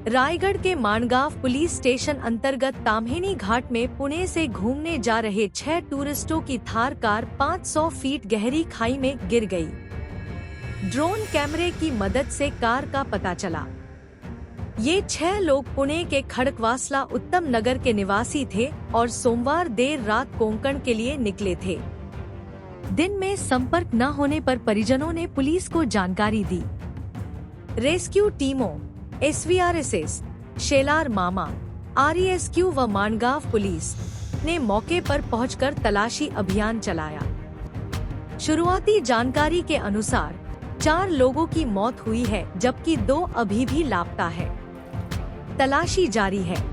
रायगढ़ के Mangaon police station अंतर्गत ताम्हिनी घाट में पुणे से घूमने जा रहे 6 टूरिस्टों की थार कार 500 फीट गहरी खाई में गिर गई। ड्रोन कैमरे की मदद से कार का पता चला। ये 6 लोग पुणे के खड़कवासला उत्तम नगर के निवासी थे और सोमवार देर रात कोंकण के लिए निकले थे। दिन में संपर्क न होने पर परिजनों ने पुलिस को जानकारी दी। रेस्क्यू टीमों SVRSS, शेलार मामा, RESQ व माणगांव पुलिस ने मौके पर पहुंचकर तलाशी अभियान चलाया। शुरुआती जानकारी के अनुसार 4 लोगों की मौत हुई है, जबकि 2 अभी भी लापता है। तलाशी जारी है।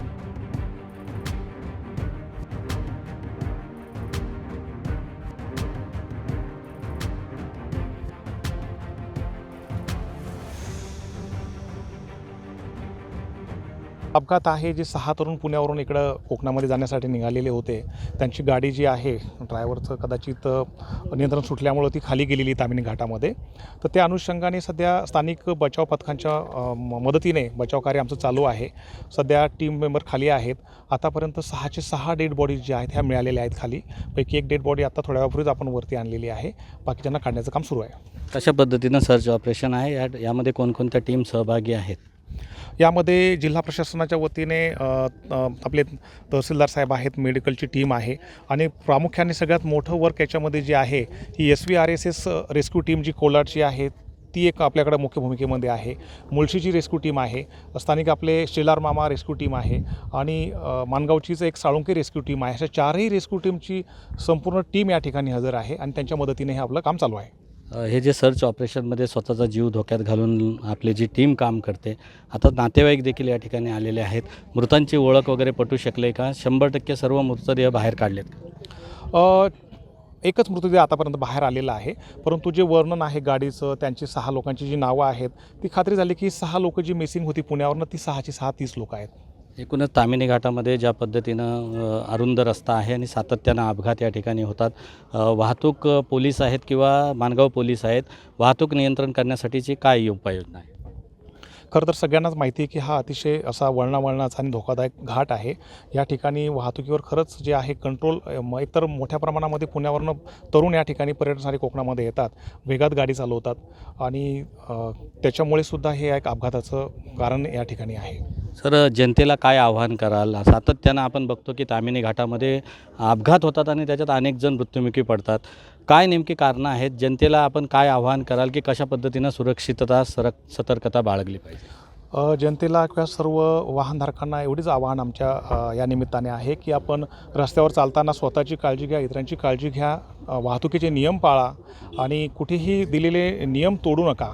अपघात आहे जे 6 तरुण पुण्यावरून इकडं कोकणामध्ये जाण्यासाठी निघालेले होते। त्यांची गाडी जी आहे ड्रायव्हरचं कदाचित नियंत्रण सुटल्यामुळे ती खाली गेलेली ताम्हिनी घाटामध्ये। तर त्या अनुषंगाने सध्या स्थानिक बचाव पथकांच्या मदतीने बचाव कार्य आमचं चालू आहे। सध्या टीम मेंबर खाली आहेत। आतापर्यंत 6चे 6 डेड बॉडीज जे आहेत ह्या मिळालेल्या आहेत खाली। पैकी एक डेड बॉडी आता थोड्या वेळापूर्वीच आपण वरती आणलेली आहे। बाकीच्यांना काढण्याचं काम सुरू आहे। कशा पद्धतीनं सर्च ऑपरेशन आहे, यामध्ये कोणकोणत्या टीम सहभागी आहेत? यामध्ये जिल्हा प्रशासनाच्या वतीने आपले तहसीलदार साहेब आहेत, मेडिकलची टीम आहे आणि प्रामुख्याने सगळ्यात मोठं वर्क याच्यामध्ये जे आहे ही SVRSS रेस्क्यू टीम जी कोलाडची आहे ती एक आपल्याकडे मुख्य भूमिकेमध्ये आहे। मुळशीची रेस्क्यू टीम आहे, स्थानिक आपले शेलार मामा रेस्क्यू टीम आहे आणि माणगावचीच एक साळुंके रेस्क्यू टीम आहे। अशा 4ही रेस्क्यू टीमची संपूर्ण टीम या ठिकाणी हजर आहे आणि त्यांच्या मदतीने हे आपलं काम चालू आहे। हे जे सर्च ऑपरेशनमध्ये स्वतःचा जीव धोक्यात घालून आपली जी टीम काम करते, आता नातेवाईक देखील या ठिकाणी आलेले आहेत। मृतांची ओळख वगैरे पटू शकले का? 100% सर्व मृतदेह बाहेर काढलेत? एकच मृतदेह आतापर्यंत बाहेर आलेला आहे, परंतु जे वर्णन आहे गाडीचं, त्यांची 6 लोकांची जी नावं आहेत ती खात्री झाली की 6 लोक जी मिसिंग होती पुण्यावरनं ती 6ची 6 30 लोक आहेत। एकूणच ताम्हिनी घाटामध्ये ज्या पद्धतीनं अरुंद रस्ता आहे आणि सातत्यानं अपघात या ठिकाणी होतात, वाहतूक पोलीस आहेत किंवा माणगाव पोलीस आहेत, वाहतूक नियंत्रण करण्यासाठीची काय उपाययोजना आहे? खरं तर सगळ्यांनाच माहिती आहे की हा अतिशय असा वळणावळणाचा आणि धोकादायक घाट आहे। या ठिकाणी वाहतुकीवर खरंच जे आहे कंट्रोल एकतर मोठ्या प्रमाणामध्ये पुण्यावरनं तरुण या ठिकाणी पर्यटनासाठी कोकणामध्ये येतात, वेगात गाडी चालवतात आणि त्याच्यामुळे सुद्धा हे एक अपघाताचं कारण या ठिकाणी आहे। सर, जनतेला काय आव्हान कराल? सातत्यानं आपण बघतो की ताम्हिनी घाटामध्ये अपघात होतात आणि त्याच्यात अनेक जण मृत्युमुखी पडतात। काय नेमकी कारणं आहेत? जनतेला आपण काय आव्हान कराल की कशा पद्धतीनं सुरक्षितता सतर्कता बाळगली पाहिजे? जनतेला किंवा सर्व वाहनधारकांना एवढीच आवाहन आमच्या या निमित्ताने आहे की आपण रस्त्यावर चालताना स्वतःची काळजी घ्या, इतरांची काळजी घ्या, वाहतुकीचे नियम पाळा आणि कुठेही दिलेले नियम तोडू नका।